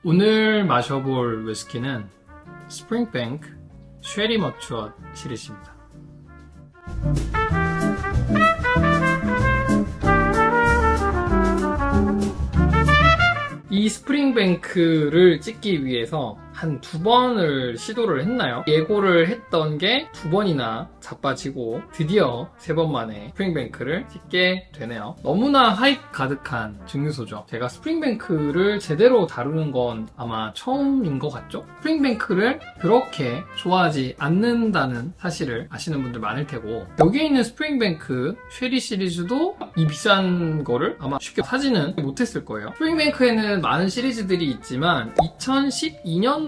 오늘 마셔볼 위스키는 스프링뱅크 쉐리 머추엇 시리즈입니다. 이 스프링뱅크를 찍기 위해서 한 2번을 시도를 했나요? 예고를 했던 게 2번이나 자빠지고 드디어 3번 만에 스프링뱅크를 찍게 되네요. 너무나 하이프 가득한 증류소죠. 제가 스프링뱅크를 제대로 다루는 건 아마 처음인 것 같죠? 스프링뱅크를 그렇게 좋아하지 않는다는 사실을 아시는 분들 많을 테고, 여기에 있는 스프링뱅크 쉐리 시리즈도 이 비싼 거를 아마 쉽게 사지는 못했을 거예요. 스프링뱅크에는 많은 시리즈들이 있지만 2012년부터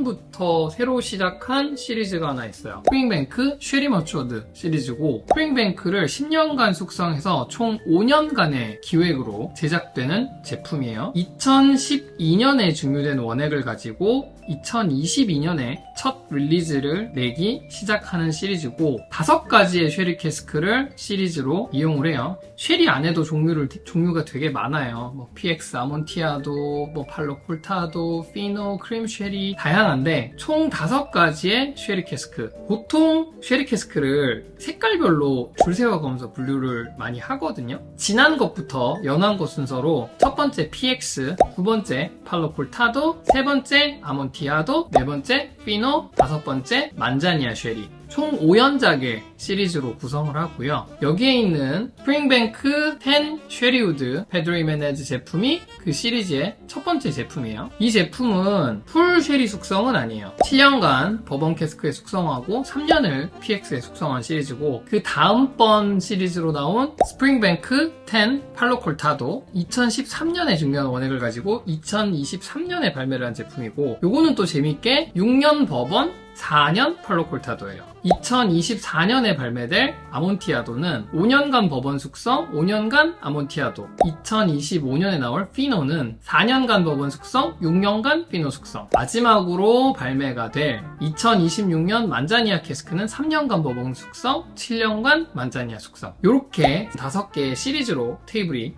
새로 시작한 시리즈가 하나 있어요. 스프링뱅크 쉐리 머추어드 시리즈고, 스프링뱅크를 10년간 숙성해서 총 5년간의 기획으로 제작되는 제품이에요. 2012년에 증류된 원액을 가지고 2022년에 첫 릴리즈를 내기 시작하는 시리즈고, 5가지의 쉐리 캐스크를 시리즈로 이용을 해요. 쉐리 안에도 종류가 되게 많아요. 뭐 PX 아몬티아도, 뭐 팔로 콜타도, 피노, 크림 쉐리 다양한데 총 5가지의 쉐리 캐스크. 보통 쉐리 캐스크를 색깔별로 줄 세워가면서 분류를 많이 하거든요. 진한 것부터 연한 것 순서로 첫 번째 PX, 두 번째 팔로 콜타도, 세 번째 아몬티아도, 네 번째 피노, 5번째 만자니아 쉐리. 총 5연작의 시리즈로 구성을 하고요. 여기에 있는 스프링뱅크 10 쉐리우드 페드로 히메네즈 제품이 그 시리즈의 첫 번째 제품이에요. 이 제품은 풀 쉐리 숙성은 아니에요. 7년간 버번 캐스크에 숙성하고 3년을 PX에 숙성한 시리즈고, 그 다음번 시리즈로 나온 스프링뱅크 10 팔로 콜타도 2013년에 증류한 원액을 가지고 2023년에 발매를 한 제품이고, 요거는 또 재밌게 6년 버번 4년 팔로 콜타도예요. 2024년에 발매될 아몬티아도는 5년간 버번 숙성, 5년간 아몬티아도. 2025년에 나올 피노는 4년간 버번 숙성, 6년간 피노 숙성. 마지막으로 발매가 될 2026년 만자니아 캐스크는 3년간 버번 숙성, 7년간 만자니아 숙성. 이렇게 5개의 시리즈로 테이블이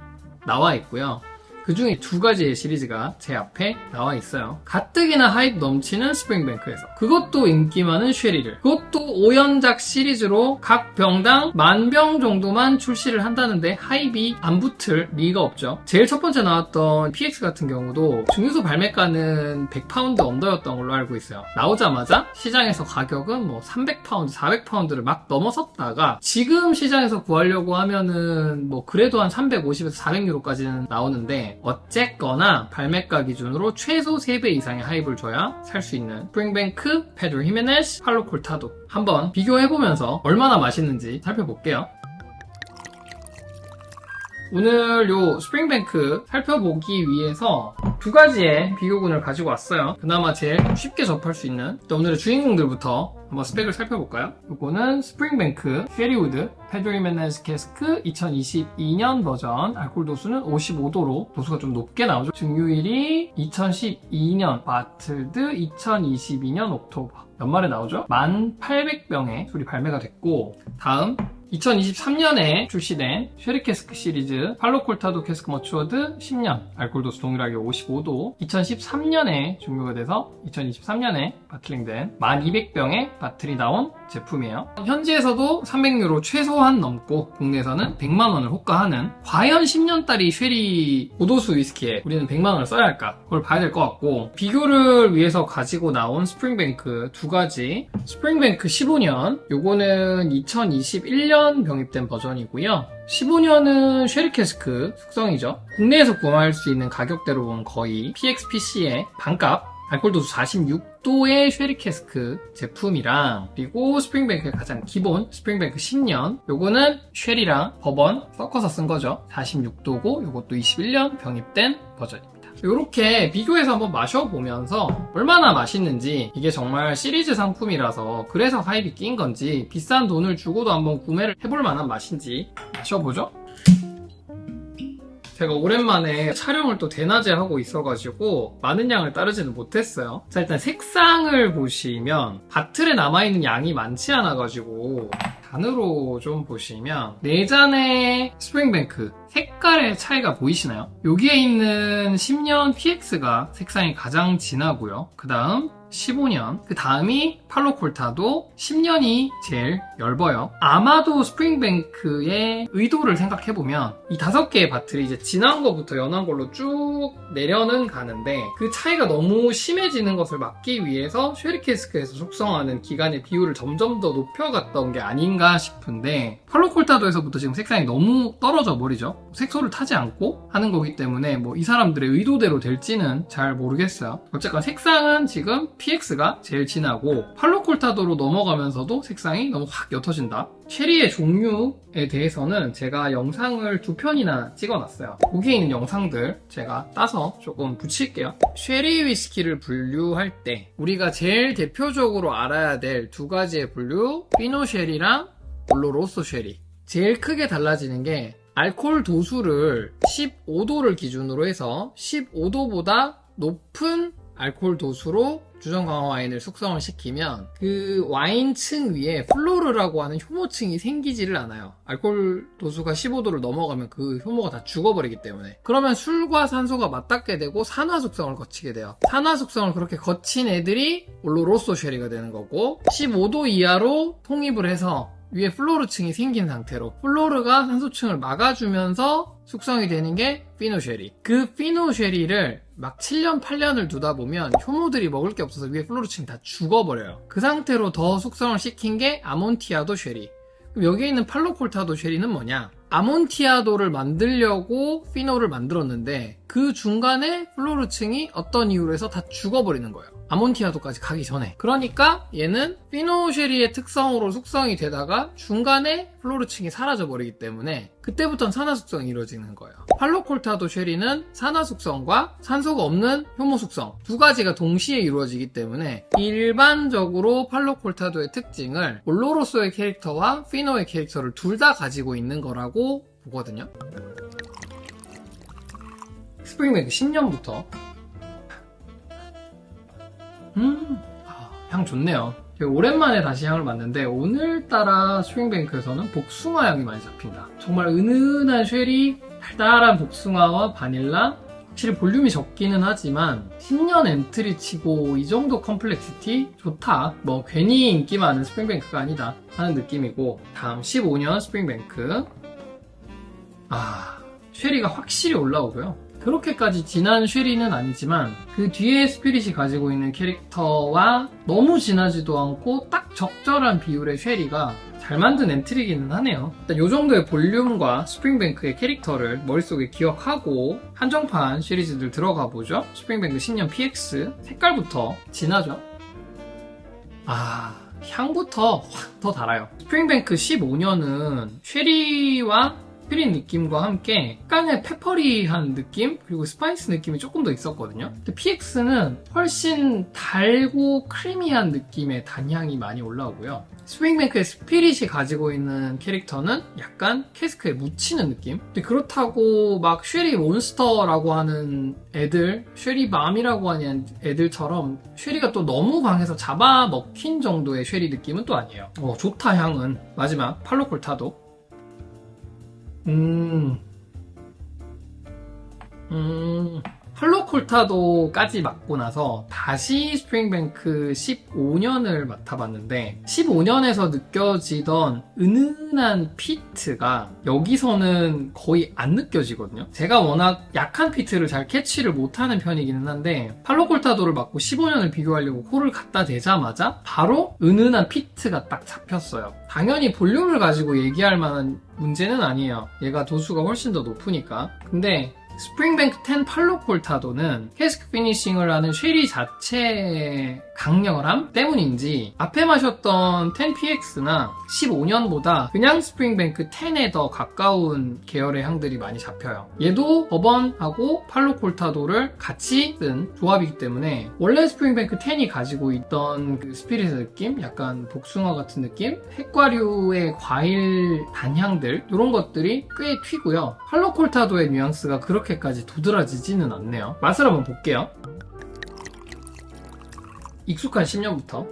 나와 있고요. 그 중에 2가지의 시리즈가 제 앞에 나와 있어요. 가뜩이나 하이프 넘치는 스프링뱅크에서, 그것도 인기 많은 쉐리를, 그것도 5연작 시리즈로 각 병당 10,000병 정도만 출시를 한다는데 하이프이 안 붙을 리가 없죠. 제일 첫 번째 나왔던 PX 같은 경우도 증류소 발매가는 100파운드 언더였던 걸로 알고 있어요. 나오자마자 시장에서 가격은 뭐 300파운드, 400파운드를 막 넘어섰다가 지금 시장에서 구하려고 하면은 뭐 그래도 한 350에서 400유로까지는 나오는데, 어쨌거나 발매가 기준으로 최소 3배 이상의 하이프를 줘야 살 수 있는 스프링뱅크 페드로 히메네즈 팔로 콜타도 한번 비교해보면서 얼마나 맛있는지 살펴볼게요. 오늘 요 스프링뱅크 살펴보기 위해서 2가지의 비교군을 가지고 왔어요. 그나마 제일 쉽게 접할 수 있는. 오늘의 주인공들부터 한번 스펙을 살펴볼까요? 요거는 스프링뱅크 쉐리우드 페드로 히메네즈 캐스크 2022년 버전. 알코올 도수는 55도로 도수가 좀 높게 나오죠. 증류일이 2012년 바틀드, 2022년 옥토버. 연말에 나오죠? 1,800병의 술이 발매가 됐고, 다음 2023년에 출시된 쉐리 캐스크 시리즈 팔로 콜타도 캐스크 머추어드 10년, 알코올 도수 동일하게 55도. 2013년에 종료가 돼서 2023년에 바틀링된 1,200병의 바틀이 나온 제품이에요. 현지에서도 300유로 최소한 넘고 국내에서는 100만원을 호가하는, 과연 10년짜리 쉐리 고도수 위스키에 우리는 100만원을 써야 할까? 그걸 봐야 될 것 같고, 비교를 위해서 가지고 나온 스프링뱅크 2가지. 스프링뱅크 15년, 요거는 2021년 병입된 버전이고요. 15년은 쉐리 캐스크 숙성이죠. 국내에서 구할 수 있는 가격대로 보면 거의 PXPC의 반값, 알코올 도수 46도의 쉐리 캐스크 제품이랑, 그리고 스프링뱅크의 가장 기본 스프링뱅크 10년, 요거는 쉐리랑 버번 섞어서 쓴 거죠. 46도고 요것도 21년 병입된 버전입니다. 이렇게 비교해서 한번 마셔보면서 얼마나 맛있는지, 이게 정말 시리즈 상품이라서 그래서 하이프이 낀 건지, 비싼 돈을 주고도 한번 구매를 해볼 만한 맛인지 마셔보죠. 제가 오랜만에 촬영을 또 대낮에 하고 있어가지고 많은 양을 따르지는 못했어요. 자, 일단 색상을 보시면 바틀에 남아있는 양이 많지 않아가지고 잔으로 좀 보시면 4잔의 스프링뱅크 색깔의 차이가 보이시나요? 여기에 있는 10년 PX가 색상이 가장 진하고요. 그 다음 15년, 그 다음이 팔로콜타도 10년이 제일 엷어요. 아마도 스프링뱅크의 의도를 생각해보면 이 5개의 밭들이 이제 진한 거부터 연한 걸로 쭉 내려는 가는데 그 차이가 너무 심해지는 것을 막기 위해서 쉐리 캐스크에서 숙성하는 기간의 비율을 점점 더 높여갔던 게 아닌가 싶은데 팔로콜타도에서부터 지금 색상이 너무 떨어져 버리죠. 색소를 타지 않고 하는 거기 때문에 뭐 이 사람들의 의도대로 될지는 잘 모르겠어요. 어쨌건 색상은 지금 PX가 제일 진하고 팔로콜타도로 넘어가면서도 색상이 너무 확 옅어진다. 쉐리의 종류에 대해서는 제가 영상을 2편이나 찍어놨어요. 거기에 있는 영상들 제가 따서 조금 붙일게요. 쉐리 위스키를 분류할 때 우리가 제일 대표적으로 알아야 될 2가지의 분류, 피노 쉐리랑 올로로소 쉐리. 제일 크게 달라지는 게 알코올 도수를 15도를 기준으로 해서 15도보다 높은 알코올 도수로 주정 강화 와인을 숙성을 시키면 그 와인층 위에 플로르라고 하는 효모층이 생기지를 않아요. 알코올 도수가 15도를 넘어가면 그 효모가 다 죽어버리기 때문에. 그러면 술과 산소가 맞닿게 되고 산화 숙성을 거치게 돼요. 산화 숙성을 그렇게 거친 애들이 올로로소 쉐리가 되는 거고 15도 이하로 통입을 해서 위에 플로르층이 생긴 상태로 플로르가 산소층을 막아주면서 숙성이 되는 게 피노쉐리. 그 피노쉐리를 막 7년, 8년을 두다 보면 효모들이 먹을 게 없어서 위에 플로르층이 다 죽어버려요. 그 상태로 더 숙성을 시킨 게 아몬티아도 쉐리. 그럼 여기에 있는 팔로콜타도 쉐리는 뭐냐? 아몬티아도를 만들려고 피노를 만들었는데 그 중간에 플로르층이 어떤 이유로 해서 다 죽어버리는 거예요. 아몬티아도까지 가기 전에. 그러니까 얘는 피노 쉐리의 특성으로 숙성이 되다가 중간에 플로르층이 사라져버리기 때문에 그때부터는 산화 숙성이 이루어지는 거예요. 팔로콜타도 쉐리는 산화 숙성과 산소가 없는 효모 숙성 2가지가 동시에 이루어지기 때문에 일반적으로 팔로콜타도의 특징을 올로로소의 캐릭터와 피노의 캐릭터를 둘 다 가지고 있는 거라고 보거든요. 스프링뱅크 10년부터 향 좋네요. 오랜만에 다시 향을 맡는데 오늘따라 스프링뱅크에서는 복숭아 향이 많이 잡힌다. 정말 은은한 쉐리, 달달한 복숭아와 바닐라. 확실히 볼륨이 적기는 하지만 10년 엔트리 치고 이 정도 컴플렉시티 좋다. 뭐 괜히 인기 많은 스프링뱅크가 아니다 하는 느낌이고, 다음 15년 스프링뱅크. 쉐리가 확실히 올라오고요. 그렇게까지 진한 쉐리는 아니지만 그 뒤에 스피릿이 가지고 있는 캐릭터와 너무 진하지도 않고 딱 적절한 비율의 쉐리가 잘 만든 엔트리기는 하네요. 일단 이 정도의 볼륨과 스프링뱅크의 캐릭터를 머릿속에 기억하고 한정판 시리즈들 들어가 보죠. 스프링뱅크 10년 PX 색깔부터 진하죠. 향부터 확 더 달아요. 스프링뱅크 15년은 쉐리와 스피릿 느낌과 함께 약간의 페퍼리한 느낌, 그리고 스파이스 느낌이 조금 더 있었거든요. 근데 PX는 훨씬 달고 크리미한 느낌의 단향이 많이 올라오고요. 스프링뱅크의 스피릿이 가지고 있는 캐릭터는 약간 캐스크에 묻히는 느낌? 근데 그렇다고 막 쉐리 몬스터라고 하는 애들, 쉐리 맘이라고 하는 애들처럼 쉐리가 또 너무 강해서 잡아먹힌 정도의 쉐리 느낌은 또 아니에요. 좋다 향은. 마지막 팔로콜타도. 팔로콜타도까지 맡고 나서 다시 스프링뱅크 15년을 맡아봤는데 15년에서 느껴지던 은은한 피트가 여기서는 거의 안 느껴지거든요. 제가 워낙 약한 피트를 잘 캐치를 못하는 편이기는 한데 팔로콜타도를 맡고 15년을 비교하려고 코를 갖다 대자마자 바로 은은한 피트가 딱 잡혔어요. 당연히 볼륨을 가지고 얘기할 만한 문제는 아니에요. 얘가 도수가 훨씬 더 높으니까. 근데 스프링뱅크 10 팔로콜타도는 캐스크 피니싱을 하는 쉐리 자체의 강렬함 때문인지 앞에 마셨던 10PX나 15년보다 그냥 스프링뱅크 10에 더 가까운 계열의 향들이 많이 잡혀요. 얘도 버번하고 팔로콜타도를 같이 쓴 조합이기 때문에 원래 스프링뱅크 10이 가지고 있던 그 스피릿의 느낌, 약간 복숭아 같은 느낌, 핵과류의 과일 단향들 이런 것들이 꽤 튀고요. 팔로콜타도의 뉘앙스가 그렇게까지 도드라지지는 않네요. 맛을 한번 볼게요. 익숙한 10년부터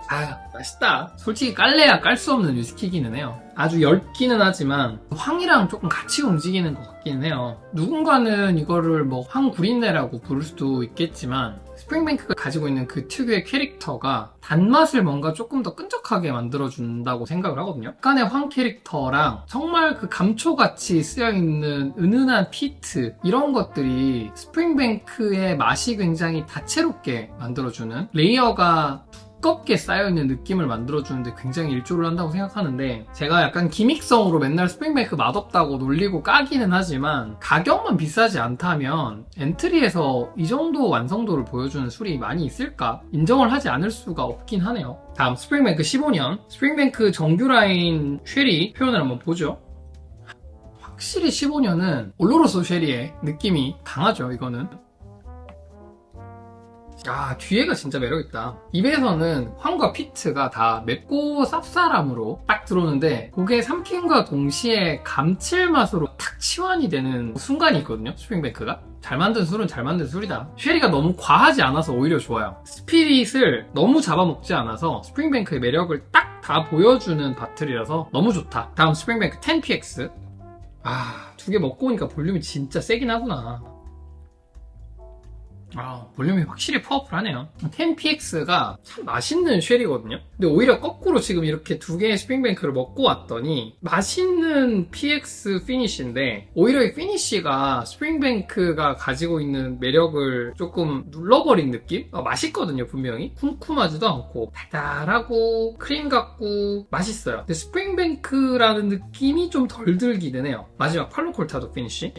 아, 맛있다. 솔직히 깔래야 깔 수 없는 위스키기는 해요. 아주 엷기는 하지만 황이랑 조금 같이 움직이는 것 같기는 해요. 누군가는 이거를 뭐 황구린내라고 부를 수도 있겠지만 스프링뱅크가 가지고 있는 그 특유의 캐릭터가 단맛을 뭔가 조금 더 끈적하게 만들어준다고 생각을 하거든요. 약간의 황 캐릭터랑 정말 그 감초같이 쓰여있는 은은한 피트, 이런 것들이 스프링뱅크의 맛이 굉장히 다채롭게 만들어주는, 레이어가 두껍게 쌓여있는 느낌을 만들어주는데 굉장히 일조를 한다고 생각하는데, 제가 약간 기믹성으로 맨날 스프링뱅크 맛없다고 놀리고 까기는 하지만 가격만 비싸지 않다면 엔트리에서 이 정도 완성도를 보여주는 술이 많이 있을까? 인정을 하지 않을 수가 없긴 하네요. 다음 스프링뱅크 15년, 스프링뱅크 정규 라인 쉐리 표현을 한번 보죠. 확실히 15년은 올로로소 쉐리의 느낌이 강하죠. 이거는 뒤에가 진짜 매력있다. 입에서는 황과 피트가 다 맵고 쌉쌀함으로 딱 들어오는데, 그게 삼킴과 동시에 감칠맛으로 탁 치환이 되는 순간이 있거든요. 스프링뱅크가 잘 만든 술은 잘 만든 술이다. 쉐리가 너무 과하지 않아서 오히려 좋아요. 스피릿을 너무 잡아먹지 않아서 스프링뱅크의 매력을 딱 다 보여주는 바틀이라서 너무 좋다. 다음 스프링뱅크 10px. 두 개 먹고 오니까 볼륨이 진짜 세긴 하구나. 볼륨이 확실히 파워풀하네요. 10px가 참 맛있는 쉐리거든요. 근데 오히려 거꾸로 지금 이렇게 두 개의 스프링뱅크를 먹고 왔더니 맛있는 px 피니쉬인데, 오히려 이 피니쉬가 스프링뱅크가 가지고 있는 매력을 조금 눌러버린 느낌? 맛있거든요, 분명히. 쿰쿰하지도 않고 달달하고 크림 같고 맛있어요. 근데 스프링뱅크라는 느낌이 좀 덜 들기는 해요. 마지막 팔로콜타도 피니쉬.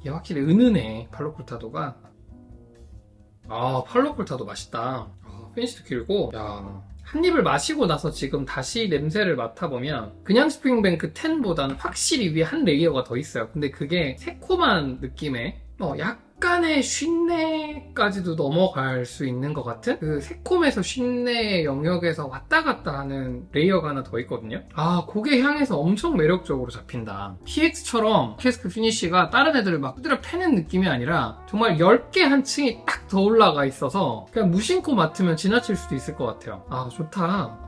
이게 확실히 은은해, 팔로콜타도가. 팔로콜타도 맛있다. 피니쉬도 길고, 한 입을 마시고 나서 지금 다시 냄새를 맡아보면 그냥 스프링뱅크 10보다는 확실히 위에 한 레이어가 더 있어요. 근데 그게 새콤한 느낌의 약간의 쉰내까지도 넘어갈 수 있는 것 같은 그 새콤에서 쉰내의 영역에서 왔다 갔다 하는 레이어가 하나 더 있거든요. 그게 향에서 엄청 매력적으로 잡힌다. PX처럼 캐스크 피니쉬가 다른 애들을 막 두드려 패는 느낌이 아니라 정말 10개 한 층이 딱 더 올라가 있어서 그냥 무심코 맡으면 지나칠 수도 있을 것 같아요. 좋다.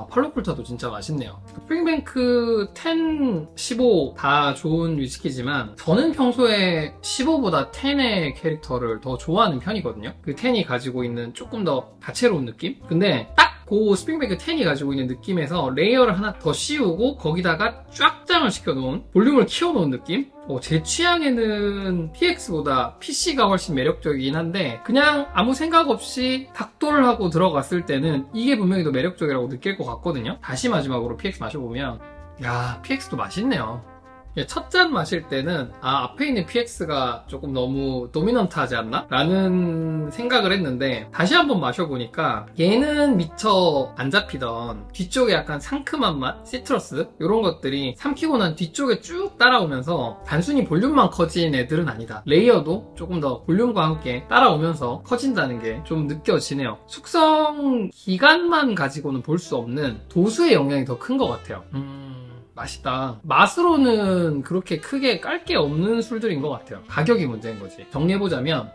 팔로콜타도 진짜 맛있네요. 스프링뱅크 10, 15 다 좋은 위스키지만 저는 평소에 15보다 10의 캐릭터를 더 좋아하는 편이거든요. 그 10이 가지고 있는 조금 더 다채로운 느낌? 근데 딱 그 스프링뱅크 10이 가지고 있는 느낌에서 레이어를 하나 더 씌우고 거기다가 쫙 장을 시켜놓은, 볼륨을 키워놓은 느낌? 제 취향에는 PX보다 PC가 훨씬 매력적이긴 한데, 그냥 아무 생각 없이 닥돌을 하고 들어갔을 때는 이게 분명히 더 매력적이라고 느낄 것 같거든요. 다시 마지막으로 PX 마셔보면 PX도 맛있네요. 첫 잔 마실 때는 앞에 있는 PX가 조금 너무 도미넌트하지 않나? 라는 생각을 했는데, 다시 한번 마셔보니까 얘는 미처 안 잡히던 뒤쪽에 약간 상큼한 맛, 시트러스 이런 것들이 삼키고 난 뒤쪽에 쭉 따라오면서 단순히 볼륨만 커진 애들은 아니다. 레이어도 조금 더 볼륨과 함께 따라오면서 커진다는 게 좀 느껴지네요. 숙성 기간만 가지고는 볼 수 없는 도수의 영향이 더 큰 것 같아요. 맛있다. 맛으로는 그렇게 크게 깔 게 없는 술들인 것 같아요. 가격이 문제인 거지. 정리해보자면,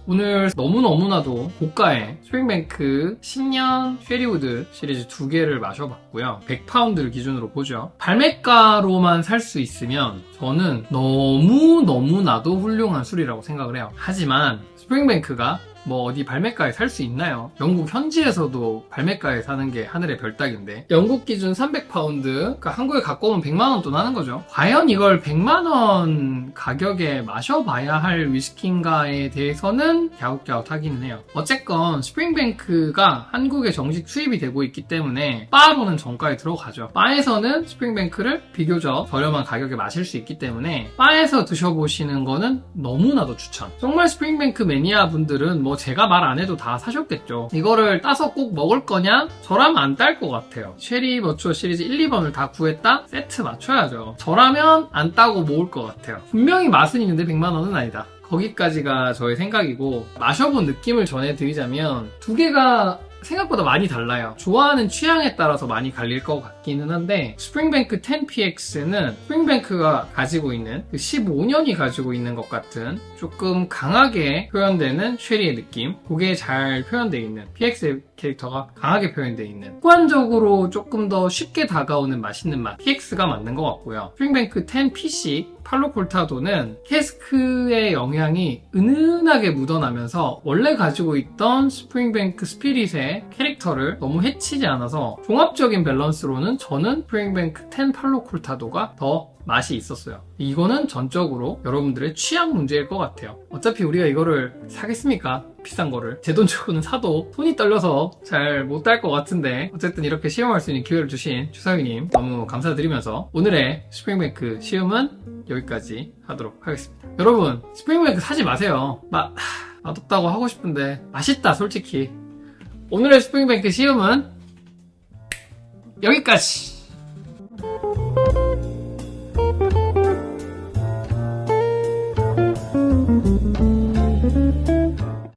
오늘 너무너무나도 고가의 스프링뱅크 10년 쉐리우드 시리즈 2개를 마셔봤고요. 100파운드를 기준으로 보죠. 발매가로만 살 수 있으면 저는 너무나도 훌륭한 술이라고 생각을 해요. 하지만 스프링뱅크가 어디 발매가에 살 수 있나요? 영국 현지에서도 발매가에 사는 게 하늘의 별 따기인데, 영국 기준 300파운드, 그러니까 한국에 갖고 오면 100만원 돈 하는 거죠. 과연 이걸 100만원 가격에 마셔봐야 할 위스키인가에 대해서는 갸웃갸웃하기는 해요. 어쨌건 스프링뱅크가 한국에 정식 수입이 되고 있기 때문에 바로는 정가에 들어가죠. 바에서는 스프링뱅크를 비교적 저렴한 가격에 마실 수 있기 때문에 바에서 드셔보시는 거는 너무나도 추천. 정말 스프링뱅크 매니아 분들은 제가 말 안 해도 다 사셨겠죠. 이거를 따서 꼭 먹을 거냐? 저라면 안 딸 것 같아요. 쉐리 버추어 시리즈 1, 2번을 다 구했다? 세트 맞춰야죠. 저라면 안 따고 모을 것 같아요. 분명히 맛은 있는데 100만원은 아니다. 거기까지가 저의 생각이고, 마셔본 느낌을 전해드리자면 두 개가 생각보다 많이 달라요. 좋아하는 취향에 따라서 많이 갈릴 것 같기는 한데 스프링뱅크 10PX는 스프링뱅크가 가지고 있는 그 15년이 가지고 있는 것 같은 조금 강하게 표현되는 쉐리의 느낌, 그게 잘 표현되어 있는 PX의 캐릭터가 강하게 표현되어 있는 습관적으로 조금 더 쉽게 다가오는 맛있는 맛 PX가 맞는 것 같고요. 스프링뱅크 10PC 팔로콜타도는 캐스크의 영향이 은은하게 묻어나면서 원래 가지고 있던 스프링뱅크 스피릿의 캐릭터를 너무 해치지 않아서 종합적인 밸런스로는 저는 스프링뱅크 10 팔로콜타도가 더 맛이 있었어요. 이거는 전적으로 여러분들의 취향 문제일 것 같아요. 어차피 우리가 이거를 사겠습니까? 비싼 거를. 제 돈 주고는 사도 손이 떨려서 잘 못 딸 것 같은데 어쨌든 이렇게 시음할 수 있는 기회를 주신 주사위님 너무 감사드리면서 오늘의 스프링뱅크 시음은 여기까지 하도록 하겠습니다. 여러분 스프링뱅크 사지 마세요. 맛없다고 하고 싶은데 맛있다 솔직히. 오늘의 스프링뱅크 시음은 여기까지.